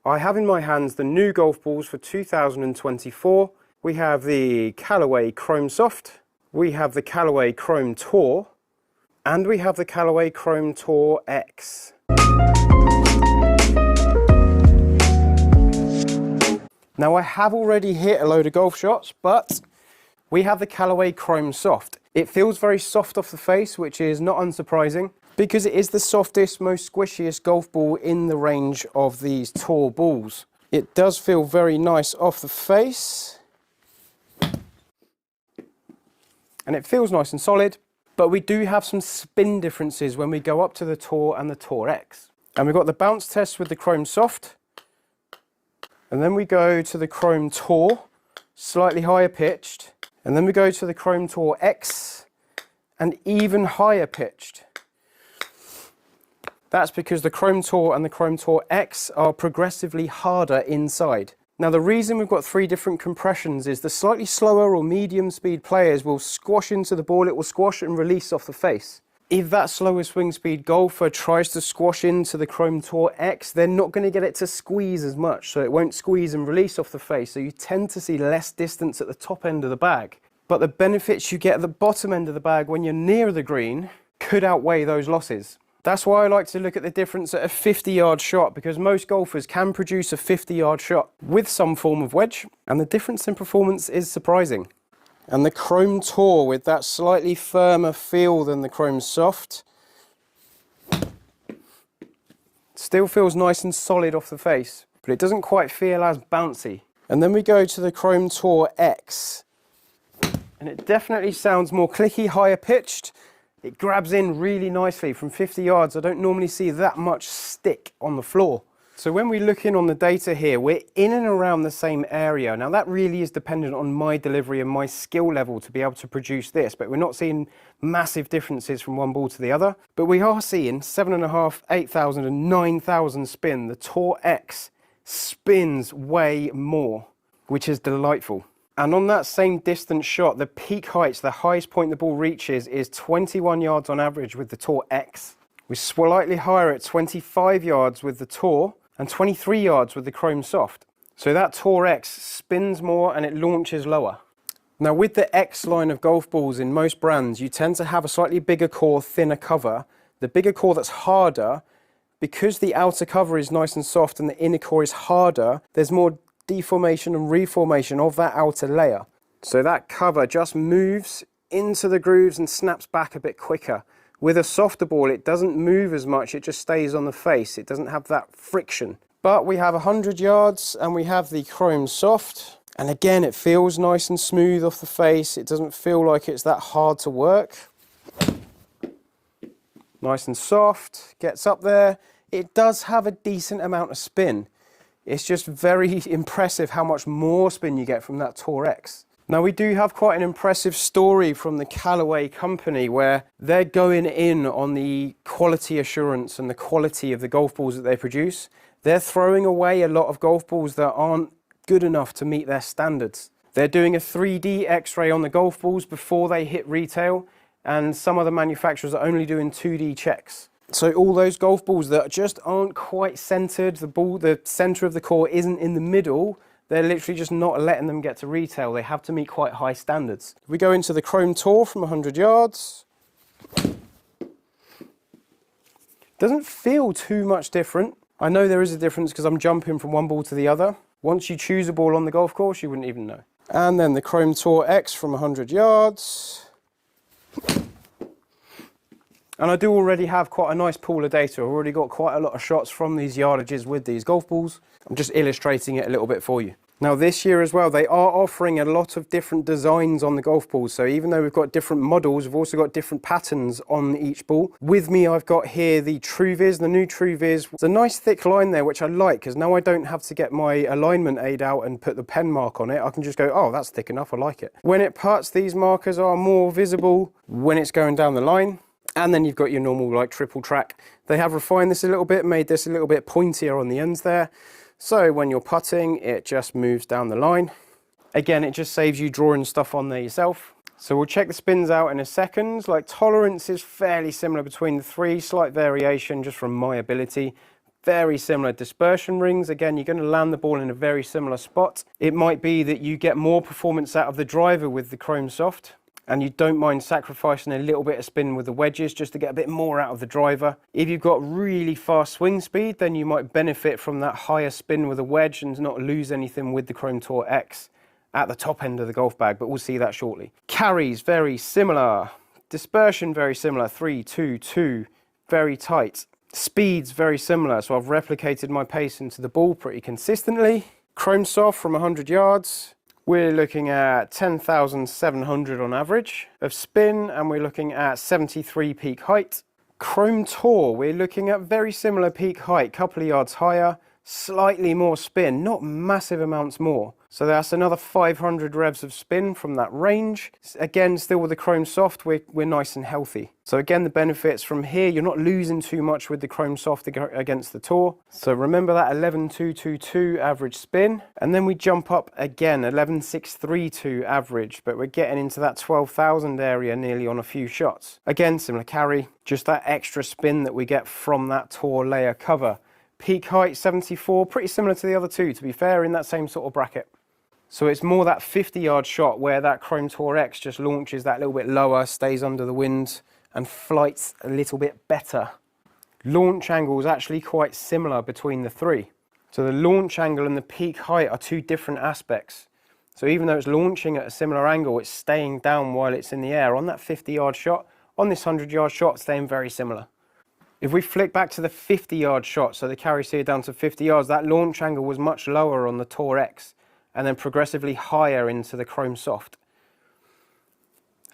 I have in my hands the new golf balls for 2024. We have the Callaway Chrome Soft, we have the Callaway Chrome Tour, and we have the Callaway Chrome Tour X. Now I have already hit a load of golf shots, but we have the Callaway Chrome Soft. It feels very soft off the face, which is not unsurprising, because it is the softest, most squishiest golf ball in the range of these tour balls. It does feel very nice off the face, and it feels nice and solid, but we do have some spin differences when we go up to the Tour and the Tour X. And we've got the bounce test with the Chrome Soft, and then we go to the Chrome Tour, slightly higher pitched, and then we go to the Chrome Tour X, and even higher pitched. That's because the Chrome Tour and the Chrome Tour X are progressively harder inside. Now the reason we've got three different compressions is the slightly slower or medium speed players will squash into the ball, it will squash and release off the face. If that slower swing speed golfer tries to squash into the Chrome Tour X, they're not going to get it to squeeze as much, so it won't squeeze and release off the face, so you tend to see less distance at the top end of the bag. But the benefits you get at the bottom end of the bag when you're near the green could outweigh those losses. That's why I like to look at the difference at a 50-yard shot, because most golfers can produce a 50-yard shot with some form of wedge, and the difference in performance is surprising. And the Chrome Tour, with that slightly firmer feel than the Chrome Soft, still feels nice and solid off the face, but it doesn't quite feel as bouncy. And then we go to the Chrome Tour X, and it definitely sounds more clicky, higher pitched. It grabs in really nicely from 50 yards. I don't normally see that much stick on the floor. So when we look in on the data here, we're in and around the same area. Now that really is dependent on my delivery and my skill level to be able to produce this, but we're not seeing massive differences from one ball to the other. But we are seeing 7,500, 8,000 and 9,000 spin. The Tour X spins way more, which is delightful. And on that same distance shot, the peak heights, the highest point the ball reaches is 21 yards on average with the Tour X. We're slightly higher at 25 yards with the Tour and 23 yards with the Chrome Soft. So that Tour X spins more and it launches lower. Now with the X line of golf balls in most brands, you tend to have a slightly bigger core, thinner cover. The bigger core that's harder, because the outer cover is nice and soft and the inner core is harder, there's more deformation and reformation of that outer layer. So that cover just moves into the grooves and snaps back a bit quicker. With a softer ball, it doesn't move as much, it just stays on the face. It doesn't have that friction. But we have 100 yards and we have the Chrome Soft. And again, it feels nice and smooth off the face. It doesn't feel like it's that hard to work. Nice and soft, gets up there. It does have a decent amount of spin. It's just very impressive how much more spin you get from that Tour X. Now we do have quite an impressive story from the Callaway company where they're going in on the quality assurance and the quality of the golf balls that they produce. They're throwing away a lot of golf balls that aren't good enough to meet their standards. They're doing a 3D X-ray on the golf balls before they hit retail, and some of the manufacturers are only doing 2D checks. So all those golf balls that just aren't quite centered, the center of the core isn't in the middle, they're literally just not letting them get to retail. They have to meet quite high standards. We go into the Chrome Tour from 100 yards. Doesn't feel too much different. I know there is a difference because I'm jumping from one ball to the other. Once you choose a ball on the golf course, you wouldn't even know. And then the Chrome Tour X from 100 yards. And I do already have quite a nice pool of data. I've already got quite a lot of shots from these yardages with these golf balls. I'm just illustrating it a little bit for you. Now this year as well, they are offering a lot of different designs on the golf balls. So even though we've got different models, we've also got different patterns on each ball. With me, I've got here the TrueViz, the new TrueViz. It's a nice thick line there, which I like, because now I don't have to get my alignment aid out and put the pen mark on it. I can just go, oh, that's thick enough, I like it. When it putts, these markers are more visible when it's going down the line. And then you've got your normal like triple track. They have refined this a little bit, made this a little bit pointier on the ends there. So when you're putting, it just moves down the line. Again, it just saves you drawing stuff on there yourself. So we'll check the spins out in a second. Like tolerance is fairly similar between the three, slight variation just from my ability. very similar. Dispersion rings, again, you're going to land the ball in a very similar spot. It might be that you get more performance out of the driver with the Chrome Soft, and you don't mind sacrificing a little bit of spin with the wedges just to get a bit more out of the driver. If you've got really fast swing speed, then you might benefit from that higher spin with a wedge and not lose anything with the Chrome Tour X at the top end of the golf bag, but we'll see that shortly. Carries, very similar. Dispersion, very similar, 3, 2, 2, very tight. Speeds, very similar, so I've replicated my pace into the ball pretty consistently. Chrome Soft from 100 yards. We're looking at 10,700 on average of spin, and we're looking at 73 peak height. Chrome Tour, we're looking at very similar peak height, couple of yards higher, slightly more spin, not massive amounts more. So that's another 500 revs of spin from that range. Again, still with the Chrome Soft, we're nice and healthy. So again, the benefits from here, you're not losing too much with the Chrome Soft against the Tour. So remember that 11,222 average spin, and then we jump up again, 11,632 average, but we're getting into that 12,000 area nearly on a few shots. Again, similar carry, just that extra spin that we get from that Tour layer cover. Peak height 74, pretty similar to the other two, to be fair, in that same sort of bracket. So it's more that 50-yard shot where that Chrome Tour X just launches that little bit lower, stays under the wind, and flights a little bit better. Launch angle is actually quite similar between the three. So the launch angle and the peak height are two different aspects. So even though it's launching at a similar angle, it's staying down while it's in the air. On that 50-yard shot, on this 100-yard shot, staying very similar. If we flick back to the 50-yard shot, so the carries here down to 50 yards, that launch angle was much lower on the Tour X, and then progressively higher into the Chrome Soft.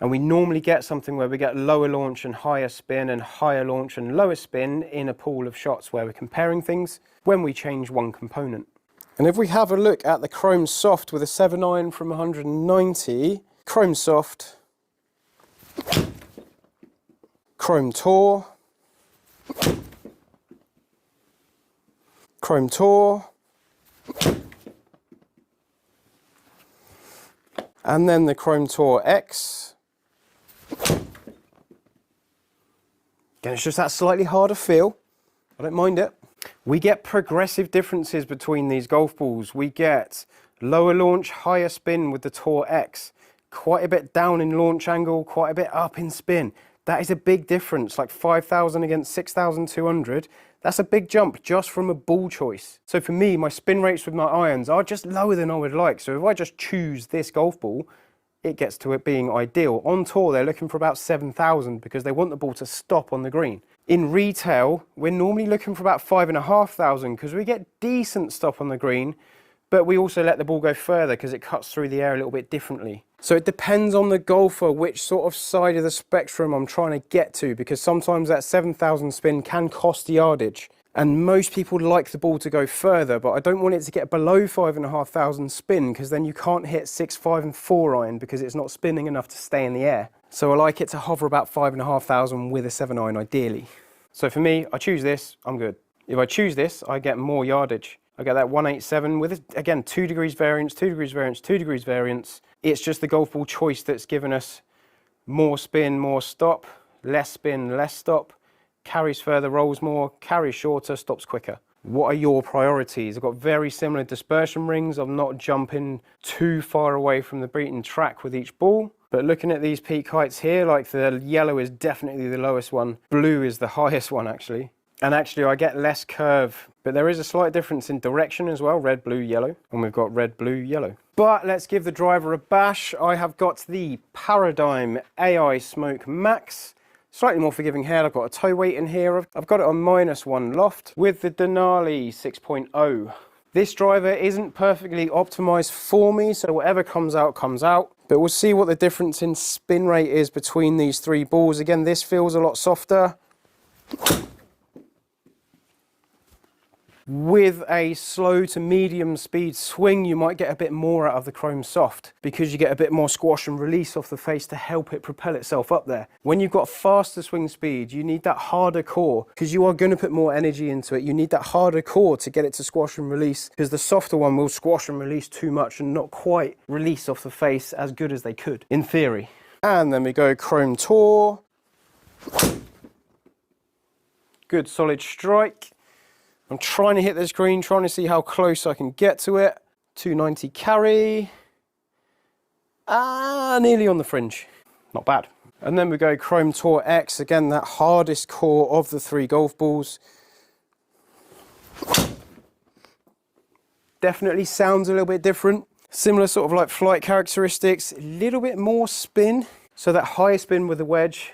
And we normally get something where we get lower launch and higher spin, and higher launch and lower spin in a pool of shots where we're comparing things when we change one component. And if we have a look at the Chrome Soft with a 7-iron from 190, Chrome Soft, Chrome Tour, Chrome Tour, and then the Chrome Tour X. Again, it's just that slightly harder feel. I don't mind it. We get progressive differences between these golf balls. We get lower launch, higher spin with the Tour X. Quite a bit down in launch angle, quite a bit up in spin. That is a big difference, like 5,000 against 6,200. That's a big jump just from a ball choice. So for me, my spin rates with my irons are just lower than I would like. So if I just choose this golf ball, it gets to it being ideal. On tour, they're looking for about 7,000 because they want the ball to stop on the green. In retail, we're normally looking for about 5,500 because we get decent stop on the green, but we also let the ball go further because it cuts through the air a little bit differently. So it depends on the golfer which sort of side of the spectrum I'm trying to get to, because sometimes that 7,000 spin can cost yardage. And most people like the ball to go further, but I don't want it to get below 5,500 spin because then you can't hit 6, 5 and 4 iron because it's not spinning enough to stay in the air. So I like it to hover about 5,500 with a 7-iron ideally. So for me, I choose this, I'm good. If I choose this, I get more yardage. I get that 187 with, again, 2 degrees variance, 2 degrees variance, 2 degrees variance. It's just the golf ball choice that's given us more spin, more stop, less spin, less stop, carries further, rolls more, carries shorter, stops quicker. What are your priorities? I've got very similar dispersion rings. I'm not jumping too far away from the beaten track with each ball. But looking at these peak heights here, like the yellow is definitely the lowest one. Blue is the highest one, actually. And actually, I get less curve, but there is a slight difference in direction as well, red, blue, yellow, and we've got red, blue, yellow. But let's give the driver a bash. I have got the Paradigm AI Smoke Max. Slightly more forgiving head. I've got a toe weight in here. I've got it on -1 loft with the Denali 6.0. This driver isn't perfectly optimized for me, so whatever comes out, comes out. But we'll see what the difference in spin rate is between these three balls. Again, this feels a lot softer. With a slow to medium speed swing, you might get a bit more out of the Chrome Soft because you get a bit more squash and release off the face to help it propel itself up there. When you've got faster swing speed, you need that harder core because you are going to put more energy into it. You need that harder core to get it to squash and release, because the softer one will squash and release too much and not quite release off the face as good as they could, in theory. And then we go Chrome Tour. Good solid strike. I'm trying to hit this green, trying to see how close I can get to it. 290 carry. Nearly on the fringe. Not bad. And then we go Chrome Tour X, again that hardest core of the 3 golf balls. Definitely sounds a little bit different. Similar sort of like flight characteristics, a little bit more spin. So that higher spin with the wedge,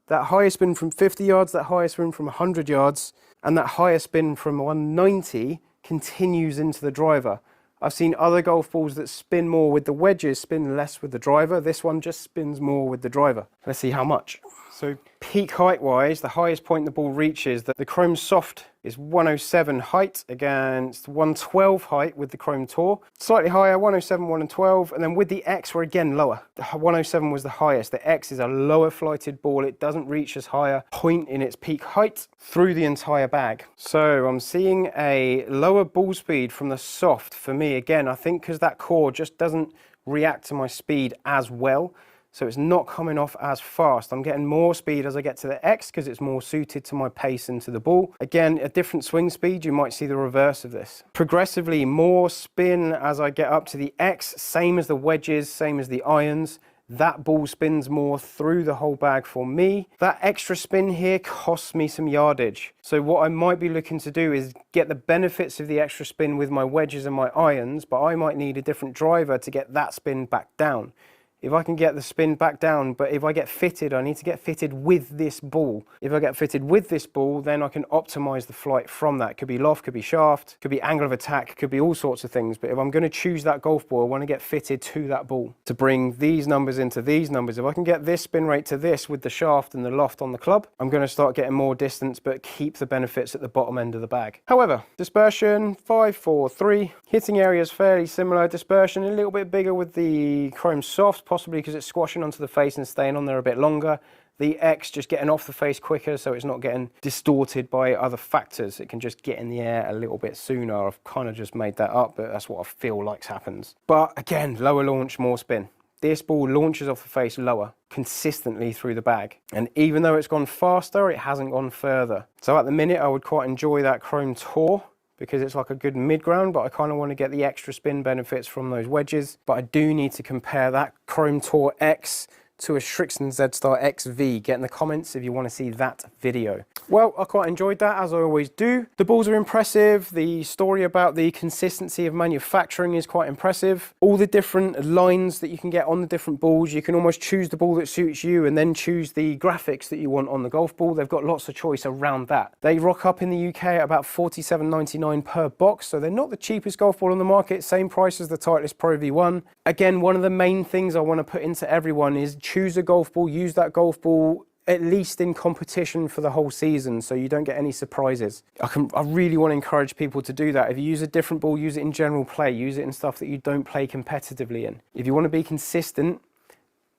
that higher spin from 50 yards, that higher spin from 100 yards, and that higher spin from 190 continues into the driver. I've seen other golf balls that spin more with the wedges, spin less with the driver. This one just spins more with the driver. Let's see how much. So peak height wise, the highest point the ball reaches, the Chrome Soft is 107 height against 112 height with the Chrome Tour. Slightly higher, 107, 112, and then with the X we're again lower. The 107 was the highest. The X is a lower flighted ball. It doesn't reach as high a point in its peak height through the entire bag. So I'm seeing a lower ball speed from the Soft for me. Again, I think because that core just doesn't react to my speed as well. So it's not coming off as fast. I'm getting more speed as I get to the X because it's more suited to my pace and to the ball. Again, a different swing speed, you might see the reverse of this. Progressively more spin as I get up to the X, same as the wedges, same as the irons. That ball spins more through the whole bag for me. That extra spin here costs me some yardage. So what I might be looking to do is get the benefits of the extra spin with my wedges and my irons, but I might need a different driver to get that spin back down. If I can get the spin back down, but if I get fitted, I need to get fitted with this ball. If I get fitted with this ball, then I can optimize the flight from that. Could be loft, could be shaft, could be angle of attack, could be all sorts of things. But if I'm going to choose that golf ball, I want to get fitted to that ball to bring these numbers into these numbers. If I can get this spin rate to this with the shaft and the loft on the club, I'm going to start getting more distance, but keep the benefits at the bottom end of the bag. However, dispersion, 5, 4, 3. Hitting area is fairly similar. Dispersion a little bit bigger with the Chrome Soft, possibly because it's squashing onto the face and staying on there a bit longer. The X just getting off the face quicker, so it's not getting distorted by other factors. It can just get in the air a little bit sooner. I've kind of just made that up, but that's what I feel like happens. But again, lower launch, more spin. This ball launches off the face lower consistently through the bag. And even though it's gone faster, it hasn't gone further. So at the minute, I would quite enjoy that Chrome Tour, because it's like a good mid-ground, but I kind of want to get the extra spin benefits from those wedges. But I do need to compare that Chrome Tour X to a Srixon Z-Star XV. Get in the comments if you want to see that video. Well, I quite enjoyed that, as I always do. The balls are impressive. The story about the consistency of manufacturing is quite impressive. All the different lines that you can get on the different balls, you can almost choose the ball that suits you and then choose the graphics that you want on the golf ball. They've got lots of choice around that. They rock up in the UK at about $47.99 per box, so they're not the cheapest golf ball on the market, same price as the Titleist Pro V1. Again, one of the main things I want to put into everyone is choose a golf ball, use that golf ball at least in competition for the whole season, so you don't get any surprises. I really want to encourage people to do that. If you use a different ball, use it in general play, use it in stuff that you don't play competitively in. If you want to be consistent,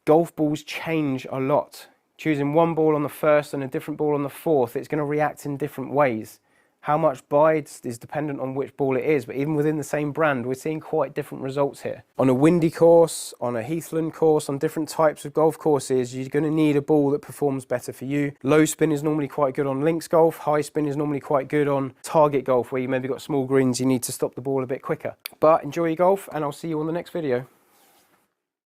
golf balls change a lot. Choosing one ball on the first and a different ball on the fourth, it's going to react in different ways. How much bites is dependent on which ball it is, but even within the same brand, we're seeing quite different results here. On a windy course, on a heathland course, on different types of golf courses, you're going to need a ball that performs better for you. Low spin is normally quite good on links golf. High spin is normally quite good on target golf, where you maybe got small greens, you need to stop the ball a bit quicker. But enjoy your golf, and I'll see you on the next video.